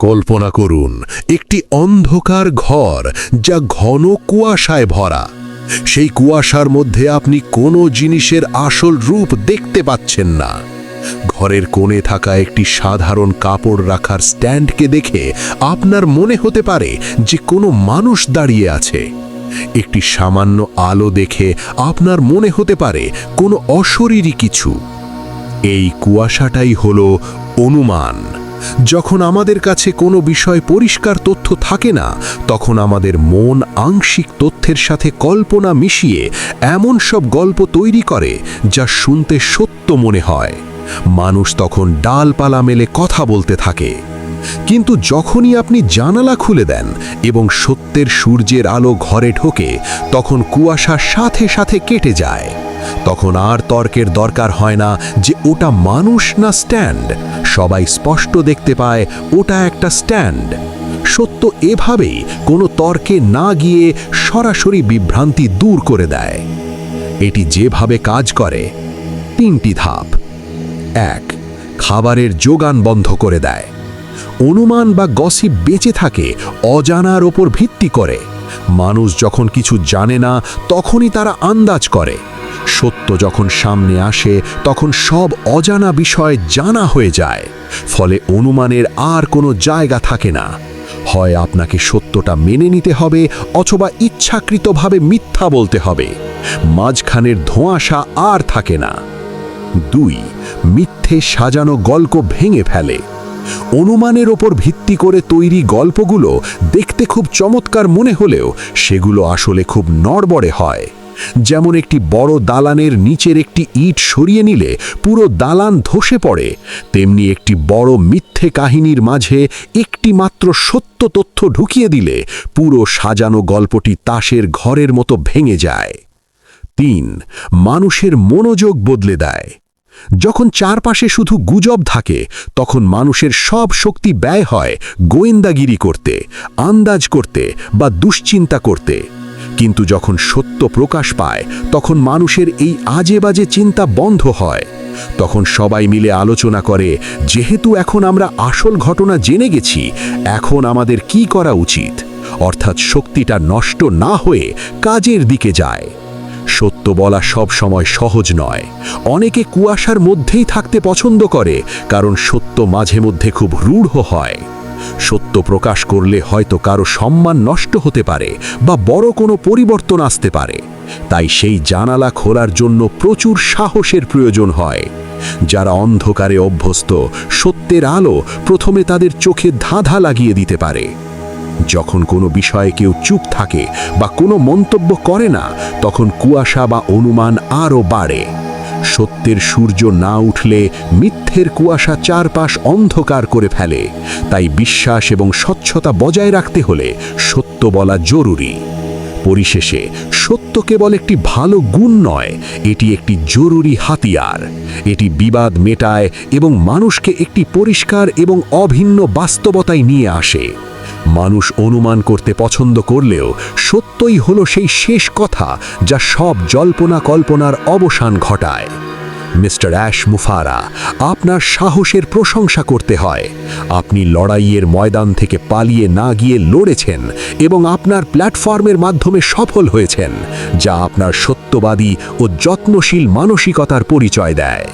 কল্পনা করুন একটি অন্ধকার ঘর যা ঘন কুয়াশায় ভরা। সেই কুয়াশার মধ্যে আপনি কোনো জিনিসের আসল রূপ দেখতে পাচ্ছেন না। ঘরের কোণে থাকা একটি সাধারণ কাপড় রাখার স্ট্যান্ডকে দেখে আপনার মনে হতে পারে যে কোনো মানুষ দাঁড়িয়ে আছে। একটি সামান্য আলো দেখে আপনার মনে হতে পারে কোনো অশরীরী কিছু। এই কুয়াশাটাই হলো অনুমান। যখন আমাদের কাছে কোনো বিষয় পরিষ্কার তথ্য থাকে না, তখন আমাদের মন আংশিক তথ্যের সাথে কল্পনা মিশিয়ে এমন সব গল্প তৈরি করে যা শুনতে সত্য মনে হয়। মানুষ তখন ডালপালা মেলে কথা বলতে থাকে। কিন্তু যখনই আপনি জানালা খুলে দেন এবং সত্যের সূর্যের আলো ঘরে ঢোকে, তখন কুয়াশার সাথে সাথে কেটে যায়। তখন আর তর্কের দরকার হয় না যে ওটা মানুষ না স্ট্যান্ড। সবাই স্পষ্ট দেখতে পায় ওটা একটা স্ট্যান্ড। সত্য এভাবেই কোনো তর্কে না গিয়ে সরাসরি বিভ্রান্তি দূর করে দেয়। এটি যেভাবে কাজ করে, 3টি ধাপ। 1. খাবারের যোগান বন্ধ করে দেয়। অনুমান বা গসিপ বেঁচে থাকে অজানার ওপর ভিত্তি করে। মানুষ যখন কিছু জানে না, তখনই তারা আন্দাজ করে। সত্য যখন সামনে আসে, তখন সব অজানা বিষয় জানা হয়ে যায়। ফলে অনুমানের আর কোনো জায়গা থাকে না। হয় আপনাকে সত্যটা মেনে নিতে হবে, অথবা ইচ্ছাকৃতভাবে মিথ্যা বলতে হবে। মাঝখানের ধোঁয়াশা আর থাকে না। 2. মিথ্যে সাজানো গল্প ভেঙে ফেলে। অনুমানের ওপর ভিত্তি করে তৈরি গল্পগুলো দেখতে খুব চমৎকার মনে হলেও সেগুলো আসলে খুব নড়বড়ে হয়। যেমন একটি বড় দালানের নিচের একটি ইট সরিয়ে নিলে পুরো দালান ধসে পড়ে, তেমনি একটি বড় মিথ্যে কাহিনীর মাঝে একটি মাত্র সত্য তথ্য ঢুকিয়ে দিলে পুরো সাজানো গল্পটি তাসের ঘরের মতো ভেঙে যায়। 3. মানুষের মনোযোগ বদলে দেয়। যখন চারপাশে শুধু গুজব থাকে, তখন মানুষের সব শক্তি ব্যয় হয় গোয়েন্দাগিরি করতে, আন্দাজ করতে বা দুশ্চিন্তা করতে। কিন্তু যখন সত্য প্রকাশ পায়, তখন মানুষের এই আজে বাজে চিন্তা বন্ধ হয়। তখন সবাই মিলে আলোচনা করে, যেহেতু এখন আমরা আসল ঘটনা জেনে গেছি, এখন আমাদের কি করা উচিত। অর্থাৎ শক্তিটা নষ্ট না হয়ে কাজের দিকে যায়। সত্য বলা সব সময় সহজ নয়। অনেকে কুয়াশার মধ্যেই থাকতে পছন্দ করে, কারণ সত্য মাঝে মধ্যে খুব রূঢ় হয়। সত্য প্রকাশ করলে হয়তো কারো সম্মান নষ্ট হতে পারে বা বড় কোনো পরিবর্তন আসতে পারে। তাই সেই জানালা খোলার জন্য প্রচুর সাহসের প্রয়োজন হয়। যারা অন্ধকারে অভ্যস্ত, সত্যের আলো প্রথমে তাদের চোখে ধাঁধা লাগিয়ে দিতে পারে। যখন কোনো বিষয়ে কেউ চুপ থাকে বা কোনো মন্তব্য করে না, তখন কুয়াশা বা অনুমান আরও বাড়ে। সত্যের সূর্য না উঠলে মিথ্যের কুয়াশা চারপাশ অন্ধকার করে ফেলে। তাই বিশ্বাস এবং স্বচ্ছতা বজায় রাখতে হলে সত্য বলা জরুরি। পরিশেষে সত্য কেবল একটি ভালো গুণ নয়, এটি একটি জরুরি হাতিয়ার। এটি বিবাদ মেটায় এবং মানুষকে একটি পরিষ্কার এবং অভিন্ন বাস্তবতায় নিয়ে আসে। মানুষ অনুমান করতে পছন্দ করলেও সত্যই হলো সেই শেষ কথা যা সব জল্পনা কল্পনার অবসান ঘটায়। মিস্টার অ্যাশ মুফারা, আপনার সাহসের প্রশংসা করতে হয়। আপনি লড়াইয়ের ময়দান থেকে পালিয়ে না গিয়ে লড়েছেন এবং আপনার প্ল্যাটফর্মের মাধ্যমে সফল হয়েছেন, যা আপনার সত্যবাদী ও যত্নশীল মানসিকতার পরিচয় দেয়।